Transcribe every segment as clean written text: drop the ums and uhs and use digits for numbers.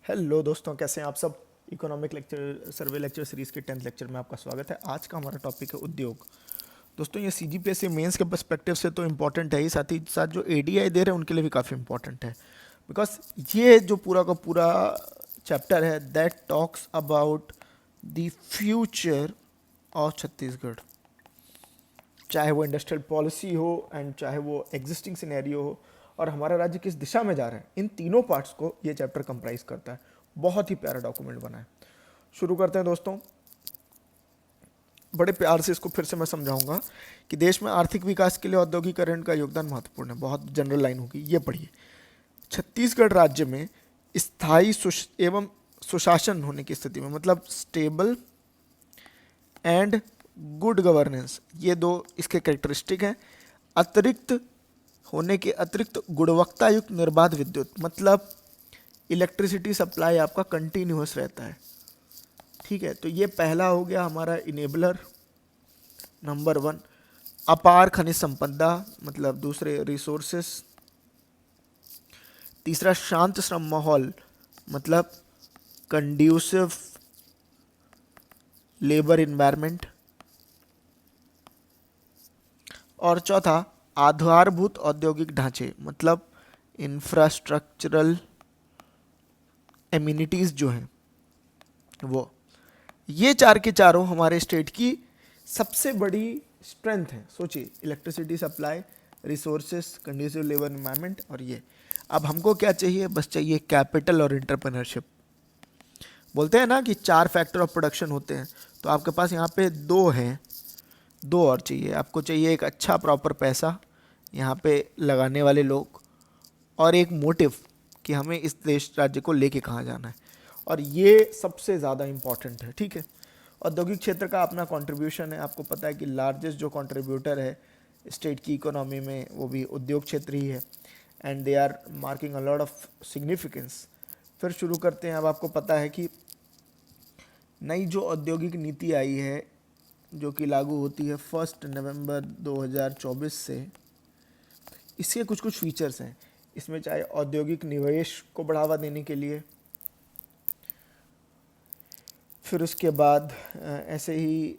Hello दोस्तों, कैसे हैं आप सब। इकोनॉमिक लेक्चर सर्वे लेक्चर सीरीज़ के 10th लेक्चर में आपका स्वागत है। आज का हमारा टॉपिक है उद्योग। दोस्तों, ये सीजीपीएससी मेंस के पर्सपेक्टिव से तो इम्पॉर्टेंट है ही, साथ ही साथ जो एडीआई दे रहे हैं उनके लिए भी काफ़ी इम्पॉर्टेंट है। बिकॉज ये जो पूरा का पूरा चैप्टर है that talks about the future of Chhattisgarh, चाहे वो इंडस्ट्रियल पॉलिसी हो एंड चाहे वो एग्जिस्टिंग सिनेरियो हो और हमारा राज्य किस दिशा में जा रहा है, इन तीनों पार्ट्स को ये चैप्टर कंप्राइज करता है। बहुत ही प्यारा डॉक्यूमेंट बना है। शुरू करते हैं दोस्तों। बड़े प्यार से इसको फिर से मैं समझाऊंगा कि देश में आर्थिक विकास के लिए औद्योगिकरण का योगदान महत्वपूर्ण है। बहुत जनरल लाइन होगी, ये पढ़िए। छत्तीसगढ़ राज्य में स्थायी एवं सुशासन होने की स्थिति में, मतलब स्टेबल एंड गुड गवर्नेंस, ये दो इसके कैरेक्टरिस्टिक हैं। अतिरिक्त होने के अतिरिक्त गुणवत्ता युक्त निर्बाध विद्युत, मतलब इलेक्ट्रिसिटी सप्लाई आपका कंटिन्यूअस रहता है। ठीक है, तो ये पहला हो गया हमारा इनेबलर नंबर 1। अपार खनिज संपदा, मतलब दूसरे रिसोर्सेस। तीसरा शांत श्रम माहौल, मतलब कंड्यूसिव लेबर इन्वायरमेंट। और चौथा आधारभूत औद्योगिक ढांचे, मतलब इंफ्रास्ट्रक्चरल एमिनिटीज जो हैं वो। ये चार के चारों हमारे स्टेट की सबसे बड़ी स्ट्रेंथ है। सोचिए, electricity supply, resources, conducive labour environment और ये। अब हमको क्या चाहिए? बस चाहिए कैपिटल और एंटरप्रेन्योरशिप। बोलते हैं ना कि 4 फैक्टर ऑफ प्रोडक्शन होते हैं, तो आपके पास यहाँ पे 2 हैं, 2 और चाहिए। आपको चाहिए एक अच्छा प्रॉपर पैसा, यहाँ पे लगाने वाले लोग, और एक मोटिव कि हमें इस देश राज्य को लेके कहाँ जाना है। और ये सबसे ज़्यादा इम्पॉर्टेंट है। ठीक है, औद्योगिक क्षेत्र का अपना कंट्रीब्यूशन है। आपको पता है कि लार्जेस्ट जो कंट्रीब्यूटर है स्टेट की इकोनॉमी में, वो भी उद्योग क्षेत्र ही है, and they are marking a lot of significance. फिर शुरू करते हैं। अब आपको पता है कि नई जो औद्योगिक नीति आई है, जो कि लागू होती है 1 नवंबर 2024 से, इसके कुछ कुछ फीचर्स हैं। इसमें चाहे औद्योगिक निवेश को बढ़ावा देने के लिए, फिर उसके बाद ऐसे ही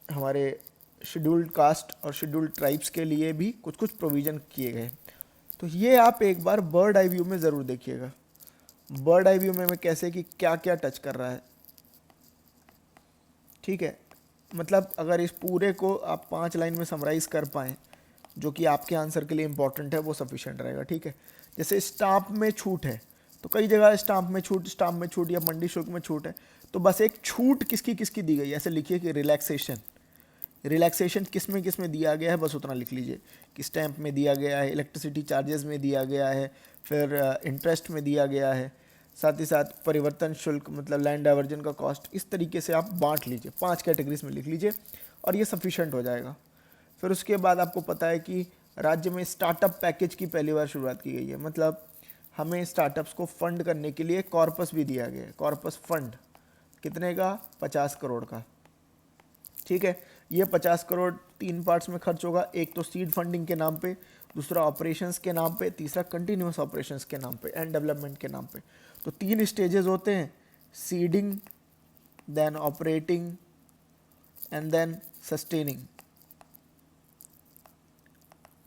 हमारे शेड्यूल्ड कास्ट और शेड्यूल्ड ट्राइब्स के लिए भी कुछ कुछ प्रोविज़न किए गए। तो ये आप एक बार बर्ड आई व्यू में ज़रूर देखिएगा। बर्ड आई व्यू में मैं कैसे कि क्या क्या टच कर रहा है। ठीक है, मतलब अगर इस पूरे को आप 5 लाइन में समराइज कर पाएँ, जो कि आपके आंसर के लिए इंपॉर्टेंट है, वो सफिशिएंट रहेगा। ठीक है, जैसे स्टाम्प में छूट है, तो कई जगह स्टाम्प में छूट या मंडी शुल्क में छूट है, तो बस एक छूट किसकी किसकी दी गई, ऐसे लिखिए कि रिलैक्सेशन। रिलैक्सेशन किस में दिया गया है, बस उतना लिख लीजिए कि स्टैंप में दिया गया है, इलेक्ट्रिसिटी चार्जेस में दिया गया है, फिर इंटरेस्ट में दिया गया है, साथ ही साथ परिवर्तन शुल्क, मतलब लैंड डाइवर्जन का कॉस्ट। इस तरीके से आप बांट लीजिए, 5 कैटेगरीज में लिख लीजिए और ये सफिशेंट हो जाएगा। फिर उसके बाद आपको पता है कि राज्य में स्टार्टअप पैकेज की पहली बार शुरुआत की गई है, मतलब हमें स्टार्टअप्स को फंड करने के लिए कॉर्पस भी दिया गया है। कॉर्पस फंड कितने का? 50 करोड़ का। ठीक है, ये 50 करोड़ 3 पार्ट्स में खर्च होगा। एक तो सीड फंडिंग के नाम पे, दूसरा ऑपरेशंस के नाम पे, तीसरा कंटिन्यूस ऑपरेशंस के नाम पे एंड डेवलपमेंट के नाम पे। तो 3 स्टेजेस होते हैं, seeding, then operating and then sustaining.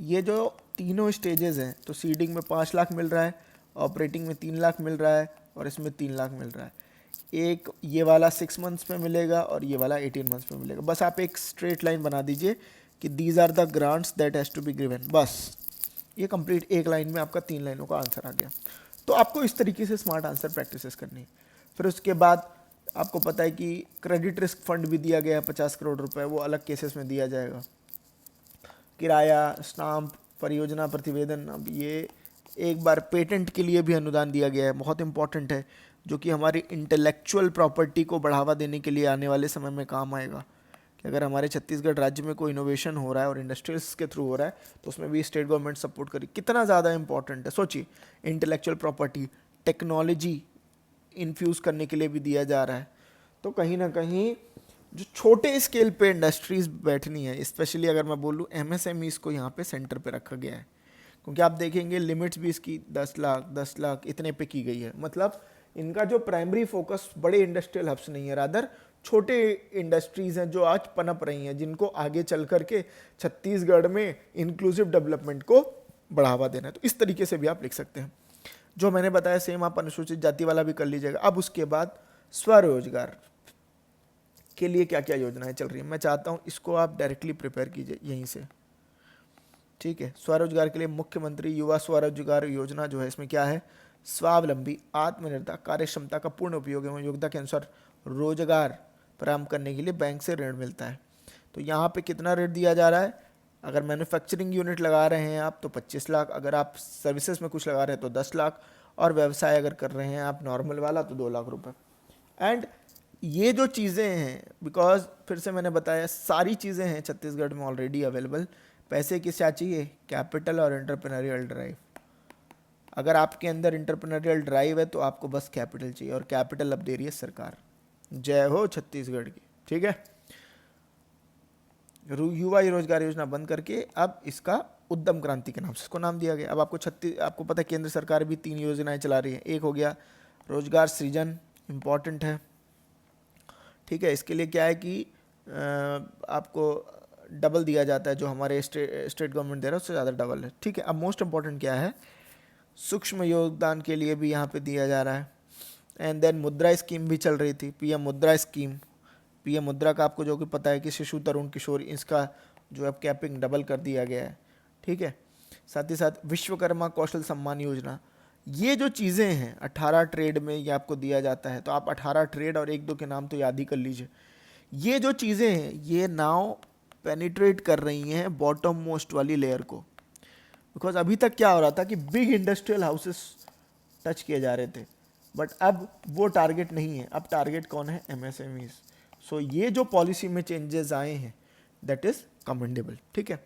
ये जो तीनों स्टेजेस हैं, तो सीडिंग में 5 लाख मिल रहा है, ऑपरेटिंग में 3 लाख मिल रहा है और इसमें 3 लाख मिल रहा है। एक ये वाला 6 मंथ्स में मिलेगा और ये वाला 18 मंथ्स में मिलेगा। बस आप एक स्ट्रेट लाइन बना दीजिए कि these are the grants that has to be given. बस ये कंप्लीट एक लाइन में आपका 3 लाइनों का आंसर आ गया। तो आपको इस तरीके से स्मार्ट आंसर प्रैक्टिसेस करनी है। फिर उसके बाद आपको पता है कि क्रेडिट रिस्क फंड भी दिया गया है 50 करोड़ रुपए, वो अलग केसेस में दिया जाएगा। किराया, स्टाम्प, परियोजना प्रतिवेदन। अब ये एक बार पेटेंट के लिए भी अनुदान दिया गया है, बहुत इंपॉर्टेंट है, जो कि हमारी इंटेलेक्चुअल प्रॉपर्टी को बढ़ावा देने के लिए आने वाले समय में काम आएगा। कि अगर हमारे छत्तीसगढ़ राज्य में कोई इनोवेशन हो रहा है और इंडस्ट्रीज के थ्रू हो रहा है, तो उसमें भी स्टेट गवर्नमेंट सपोर्ट करी। कितना ज़्यादा इंपॉर्टेंट है सोचिए। इंटेलेक्चुअल प्रॉपर्टी, टेक्नोलॉजी इन्फ्यूज़ करने के लिए भी दिया जा रहा है। तो कहीं ना कहीं जो छोटे स्केल पे इंडस्ट्रीज बैठनी है, स्पेशली अगर मैं बोलूँ एमएसएमईज को यहाँ पे सेंटर पे रखा गया है। क्योंकि आप देखेंगे लिमिट्स भी इसकी 10 लाख इतने पे की गई है। मतलब इनका जो प्राइमरी फोकस बड़े इंडस्ट्रियल हब्स नहीं है, रादर छोटे इंडस्ट्रीज हैं जो आज पनप रही हैं, जिनको आगे चल करके छत्तीसगढ़ में इंक्लूसिव डेवलपमेंट को बढ़ावा देना है। तो इस तरीके से भी आप लिख सकते हैं। जो मैंने बताया सेम आप अनुसूचित जाति वाला भी कर लीजिएगा। अब उसके बाद स्वरोजगार के लिए क्या क्या योजनाएं चल रही हैं, मैं चाहता हूं इसको आप डायरेक्टली प्रिपेयर कीजिए यहीं से, ठीक है। स्वरोजगार के लिए मुख्यमंत्री युवा स्वरोजगार योजना जो है, इसमें क्या है, स्वावलंबी आत्मनिर्भर कार्य क्षमता का पूर्ण उपयोग एवं योग्यता के अनुसार रोजगार प्रारंभ करने के लिए बैंक से ऋण मिलता है। तो यहाँ पे कितना ऋण दिया जा रहा है, अगर मैन्युफैक्चरिंग यूनिट लगा रहे हैं आप तो 25 लाख, अगर आप सर्विसेज में कुछ लगा रहे हैं तो 10 लाख, और व्यवसाय अगर कर रहे हैं आप नॉर्मल वाला तो 2 लाख रुपए। एंड ये जो चीज़ें हैं, बिकॉज फिर से मैंने बताया सारी चीज़ें हैं छत्तीसगढ़ में ऑलरेडी अवेलेबल। पैसे किस क्या चाहिए, कैपिटल और एंटरप्रेन्योरियल ड्राइव। अगर आपके अंदर एंटरप्रेन्योरियल ड्राइव है तो आपको बस कैपिटल चाहिए, और कैपिटल अब दे रही है सरकार। जय हो छत्तीसगढ़ की, ठीक है। युवा रोजगार योजना बंद करके अब इसका उद्यम क्रांति के नाम से इसको नाम दिया गया। अब आपको पता है केंद्र सरकार भी 3 योजनाएं चला रही है। एक हो गया रोजगार सृजन, इम्पॉर्टेंट है, ठीक है। इसके लिए क्या है कि आपको डबल दिया जाता है, जो हमारे स्टेट गवर्नमेंट दे रहा है उससे ज़्यादा डबल है, ठीक है। अब मोस्ट इंपॉर्टेंट क्या है, सूक्ष्म योगदान के लिए भी यहाँ पे दिया जा रहा है। एंड देन मुद्रा स्कीम भी चल रही थी, पीएम मुद्रा स्कीम। पीएम मुद्रा का आपको जो कि पता है कि शिशु तरुण किशोर, इसका जो अब कैपिंग डबल कर दिया गया है, ठीक है। साथ ही साथ विश्वकर्मा कौशल सम्मान योजना, ये जो चीज़ें हैं 18 ट्रेड में ये आपको दिया जाता है। तो आप 18 ट्रेड और 1-2 के नाम तो याद ही कर लीजिए। ये जो चीज़ें हैं ये नाउ पेनिट्रेट कर रही हैं बॉटम मोस्ट वाली लेयर को। बिकॉज अभी तक क्या हो रहा था कि बिग इंडस्ट्रियल हाउसेस टच किए जा रहे थे, बट अब वो टारगेट नहीं है। अब टारगेट कौन है, एमएसएमईज। सो ये जो पॉलिसी में चेंजेस आए हैं दैट इज कमेंडेबल, ठीक है।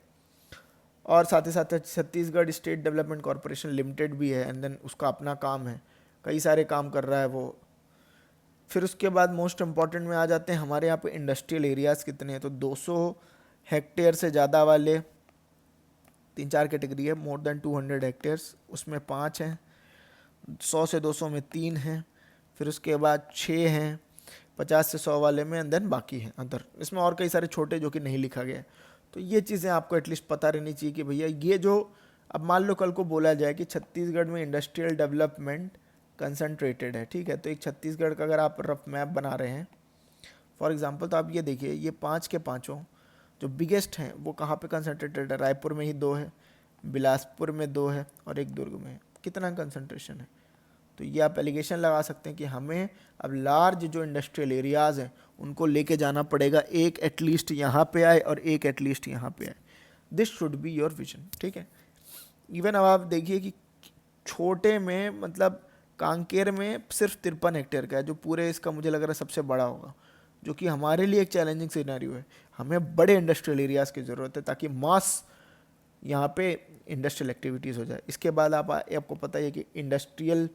और साथ ही साथ Chhattisgarh state development corporation limited भी है, एंड देन उसका अपना काम है, कई सारे काम कर रहा है वो। फिर उसके बाद मोस्ट इम्पॉर्टेंट में आ जाते हैं हमारे यहाँ पे इंडस्ट्रियल एरियाज़ कितने हैं। तो 200 हेक्टेयर से ज़्यादा वाले 3-4 कैटेगरी है, मोर देन 200 हेक्टेयर्स उसमें 5 हैं, 100 से 200 में 3 हैं, फिर उसके बाद 6 हैं 50 से 100 वाले में, एंड देन बाकी हैं अदर। इसमें और कई सारे छोटे जो कि नहीं लिखा गया है। तो ये चीज़ें आपको एटलीस्ट पता रहनी चाहिए कि भैया ये जो, अब मान लो कल को बोला जाए कि छत्तीसगढ़ में इंडस्ट्रियल डेवलपमेंट कंसंट्रेटेड है, ठीक है। तो एक छत्तीसगढ़ का अगर आप रफ मैप बना रहे हैं फॉर एग्जांपल, तो आप ये देखिए ये 5 के पाँचों जो बिगेस्ट हैं वो कहाँ पे कंसंट्रेटेड है। रायपुर में ही 2 है, बिलासपुर में 2 है, और एक दुर्ग में है। कितना कंसंट्रेशन है। तो ये आप एलिगेशन लगा सकते हैं कि हमें अब लार्ज जो इंडस्ट्रियल एरियाज़ हैं उनको लेके जाना पड़ेगा, एक एटलीस्ट यहाँ पे आए और एक एटलीस्ट यहाँ पे आए। This should be your vision, ठीक है। इवन अब आप देखिए कि छोटे में, मतलब कांकेर में सिर्फ 53 हेक्टेयर का है, जो पूरे इसका मुझे लग रहा है सबसे बड़ा होगा, जो कि हमारे लिए एक चैलेंजिंग सिनेरियो है। हमें बड़े इंडस्ट्रियल एरियाज़ की ज़रूरत है ताकि मास यहाँ पे इंडस्ट्रियल एक्टिविटीज़ हो जाए। इसके बाद आपको पता है कि इंडस्ट्रियल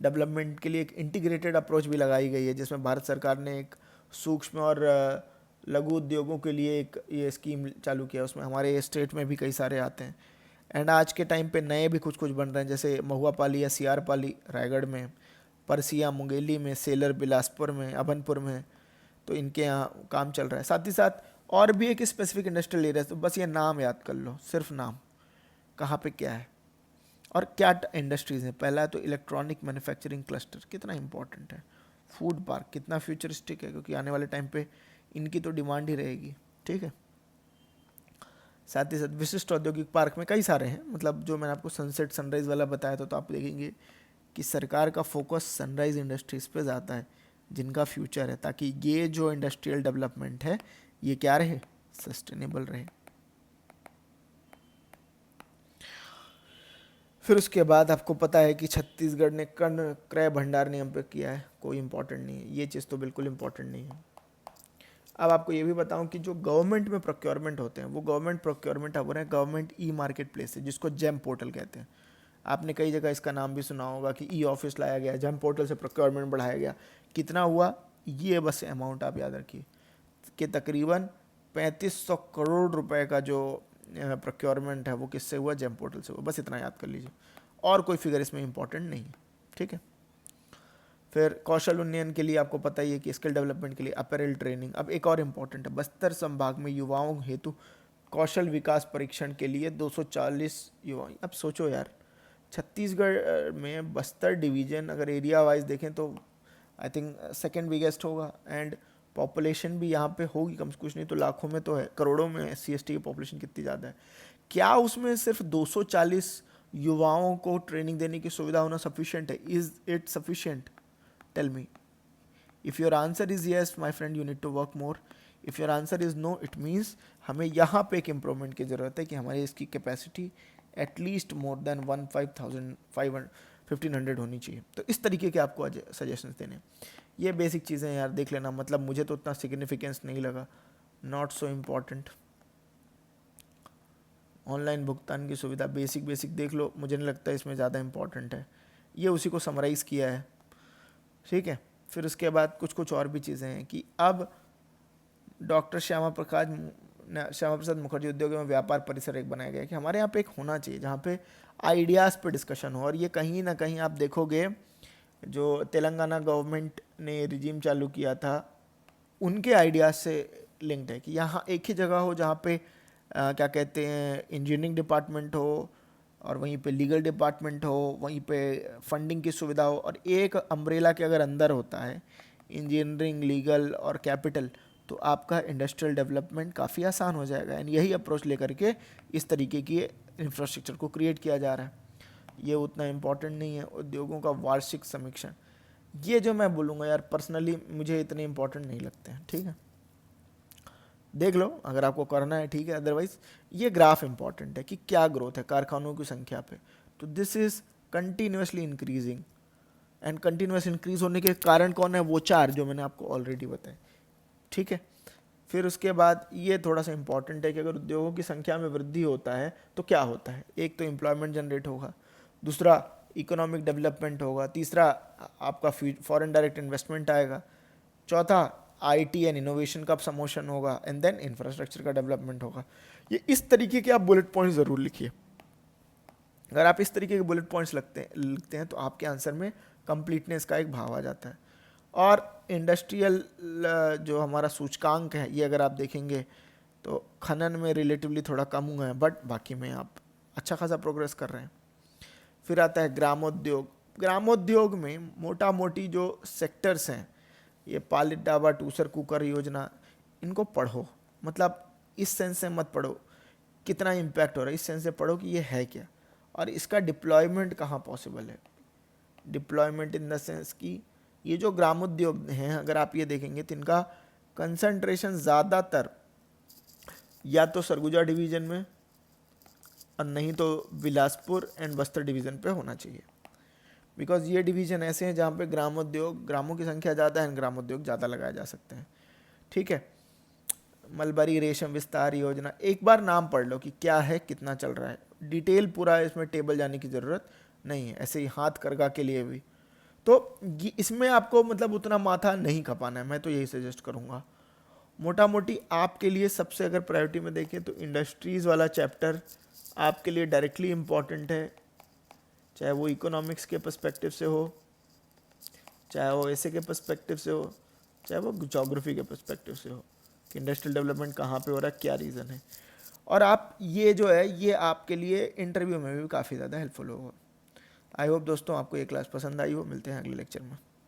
डेवलपमेंट के लिए एक इंटीग्रेटेड अप्रोच भी लगाई गई है, जिसमें भारत सरकार ने एक सूक्ष्म और लघु उद्योगों के लिए एक ये स्कीम चालू किया। उसमें हमारे स्टेट में भी कई सारे आते हैं, एंड आज के टाइम पे नए भी कुछ कुछ बन रहे हैं, जैसे महुआ पाली या सीआर पाली रायगढ़ में, परसिया मुंगेली में, सेलर बिलासपुर में, अभनपुर में। तो इनके यहाँ काम चल रहा है। साथ ही साथ और भी एक स्पेसिफिक इंडस्ट्रियल एरिया, तो बस ये नाम याद कर लो, सिर्फ नाम, कहाँ पे क्या है और क्या इंडस्ट्रीज़ हैं। पहला है तो इलेक्ट्रॉनिक मैन्युफैक्चरिंग क्लस्टर, कितना इंपॉर्टेंट है। फूड पार्क कितना फ्यूचरिस्टिक है, क्योंकि आने वाले टाइम पे इनकी तो डिमांड ही रहेगी, ठीक है। साथ ही साथ विशिष्ट औद्योगिक पार्क में कई सारे हैं, मतलब जो मैंने आपको सनसेट सनराइज़ वाला बताया था, तो आप देखेंगे कि सरकार का फोकस सनराइज इंडस्ट्रीज़ पे ज़्यादा है, जिनका फ्यूचर है, ताकि ये जो इंडस्ट्रियल डेवलपमेंट है ये क्या रहे, सस्टेनेबल रहे। फिर उसके बाद आपको पता है कि छत्तीसगढ़ ने कर्ण क्रय भंडार नियम पे किया है, कोई इंपॉर्टेंट नहीं है, ये चीज़ तो बिल्कुल इंपॉर्टेंट नहीं है। अब आपको ये भी बताऊं कि जो गवर्नमेंट में प्रोक्योरमेंट होते हैं वो गवर्नमेंट प्रोक्योरमेंट हो रहे हैं गवर्नमेंट ई मार्केट प्लेस है, जिसको जेम पोर्टल कहते हैं। आपने कई जगह इसका नाम भी सुना होगा कि ई ऑफिस लाया गया, जेम पोर्टल से प्रोक्योरमेंट बढ़ाया गया। कितना हुआ, ये बस अमाउंट आप याद रखिए कि तकरीबन 3500 करोड़ रुपए का जो प्रोक्योरमेंट है वो किससे हुआ, जेम पोर्टल से हुआ, बस इतना याद कर लीजिए, और कोई फिगर इसमें इंपॉर्टेंट नहीं है, ठीक है। फिर कौशल उन्नयन के लिए आपको पता ही है कि स्किल डेवलपमेंट के लिए अपैरल ट्रेनिंग। अब एक और इम्पॉर्टेंट है, बस्तर संभाग में युवाओं हेतु कौशल विकास परीक्षण के लिए 240 युवा। अब सोचो यार, छत्तीसगढ़ में बस्तर डिवीजन अगर एरिया वाइज देखें तो आई थिंक सेकेंड बिगेस्ट होगा, एंड पॉपुलेशन भी यहाँ पे होगी कम से कुछ नहीं तो लाखों में तो है, करोड़ों में SC/ST की पॉपुलेशन कितनी ज़्यादा है। क्या उसमें सिर्फ 240 युवाओं को ट्रेनिंग देने की सुविधा होना सफिशिएंट है? Is it sufficient? Tell me. If your answer is yes my friend, you need to work more. If your answer is no, it means हमें यहाँ पे एक इम्प्रूवमेंट की ज़रूरत है कि हमारी इसकी कैपेसिटी एटलीस्ट मोर देन 1500 होनी चाहिए। तो इस तरीके के आपको सजेशंस देने, ये बेसिक चीज़ें यार देख लेना, मतलब मुझे तो उतना सिग्निफिकेंस नहीं लगा, नॉट सो इम्पॉर्टेंट। ऑनलाइन भुगतान की सुविधा बेसिक देख लो, मुझे नहीं लगता इसमें ज़्यादा इंपॉर्टेंट है, ये उसी को समराइज़ किया है, ठीक है। फिर उसके बाद कुछ और भी चीज़ें हैं कि अब डॉक्टर श्यामा प्रसाद मुखर्जी उद्योग एवं व्यापार परिसर एक बनाया गया है कि हमारे यहाँ पे एक होना चाहिए जहाँ पे आइडियाज़ पे डिस्कशन हो, और ये कहीं ना कहीं आप देखोगे जो तेलंगाना गवर्नमेंट ने रिजीम चालू किया था उनके आइडियाज़ से लिंक्ड है कि यहाँ एक ही जगह हो जहाँ पे क्या कहते हैं इंजीनियरिंग डिपार्टमेंट हो, और वहीं पे लीगल डिपार्टमेंट हो, वहीं पे फंडिंग की सुविधा हो, और एक अम्ब्रेला के अगर अंदर होता है इंजीनियरिंग, लीगल और कैपिटल, तो आपका इंडस्ट्रियल डेवलपमेंट काफ़ी आसान हो जाएगा। एंड यही अप्रोच लेकर के इस तरीके की इंफ्रास्ट्रक्चर को क्रिएट किया जा रहा है। ये उतना इम्पॉर्टेंट नहीं है। उद्योगों का वार्षिक समीक्षण, ये जो मैं बोलूँगा यार पर्सनली मुझे इतने इम्पॉर्टेंट नहीं लगते हैं, ठीक है, देख लो अगर आपको करना है, ठीक है। अदरवाइज ये ग्राफ इंपॉर्टेंट है कि क्या ग्रोथ है कारखानों की संख्या पे, तो this is continuously increasing, and continuous increase होने के कारण कौन है, वो चार जो मैंने आपको ऑलरेडी बताए, ठीक है। फिर उसके बाद ये थोड़ा सा इंपॉर्टेंट है कि अगर उद्योगों की संख्या में वृद्धि होता है तो क्या होता है, एक तो एम्प्लॉयमेंट जनरेट होगा, दूसरा इकोनॉमिक डेवलपमेंट होगा, तीसरा आपका फॉरेन डायरेक्ट इन्वेस्टमेंट आएगा, चौथा IT एंड इनोवेशन का प्रमोशन होगा, एंड देन इंफ्रास्ट्रक्चर का डेवलपमेंट होगा। ये इस तरीके के आप बुलेट पॉइंट्स ज़रूर लिखिए। अगर आप इस तरीके के बुलेट पॉइंट्स लिखते हैं तो आपके आंसर में कंप्लीटनेस का एक भाव आ जाता है। और इंडस्ट्रियल जो हमारा सूचकांक है, ये अगर आप देखेंगे तो खनन में रिलेटिवली थोड़ा कम हुआ है, बट बाकी में आप अच्छा खासा प्रोग्रेस कर रहे हैं। फिर आता है ग्रामोद्योग। ग्रामोद्योग में मोटा मोटी जो सेक्टर्स हैं, ये पालित डाबा, टूसर कुकर योजना, इनको पढ़ो, मतलब इस सेंस से मत पढ़ो कितना इम्पैक्ट हो रहा है, इस सेंस से पढ़ो कि ये है क्या और इसका डिप्लॉयमेंट कहाँ पॉसिबल है। डिप्लॉयमेंट इन द सेंस कि ये जो ग्रामोद्योग हैं, अगर आप ये देखेंगे तो इनका कंसंट्रेशन ज़्यादातर या तो सरगुजा डिवीज़न में और नहीं तो बिलासपुर एंड बस्तर डिवीज़न पे होना चाहिए, बिकॉज ये डिवीज़न ऐसे हैं जहाँ पे ग्रामोद्योग, ग्रामों की संख्या ज़्यादा है, ग्रामोद्योग ज़्यादा लगाए जा सकते हैं, ठीक है। मलबरी रेशम विस्तार योजना, एक बार नाम पढ़ लो कि क्या है, कितना चल रहा है, डिटेल पूरा इसमें टेबल जाने की ज़रूरत नहीं है, ऐसे ही हाथ करगा के लिए भी। तो इसमें आपको मतलब उतना माथा नहीं खपाना है, मैं तो यही सजेस्ट करूँगा। मोटा मोटी आपके लिए सबसे अगर प्रायोरिटी में देखें तो इंडस्ट्रीज़ वाला चैप्टर आपके लिए डायरेक्टली इम्पॉर्टेंट है, चाहे वो इकोनॉमिक्स के पर्सपेक्टिव से हो, चाहे वो ऐसे के पर्सपेक्टिव से हो, चाहे वो ज्योग्राफी के पर्सपेक्टिव से हो कि इंडस्ट्रियल डेवलपमेंट कहाँ पे हो रहा है, क्या रीज़न है। और आप ये जो है ये आपके लिए इंटरव्यू में भी काफ़ी ज़्यादा हेल्पफुल होगा। आई होप दोस्तों आपको ये क्लास पसंद आई हो। मिलते हैं अगले लेक्चर में।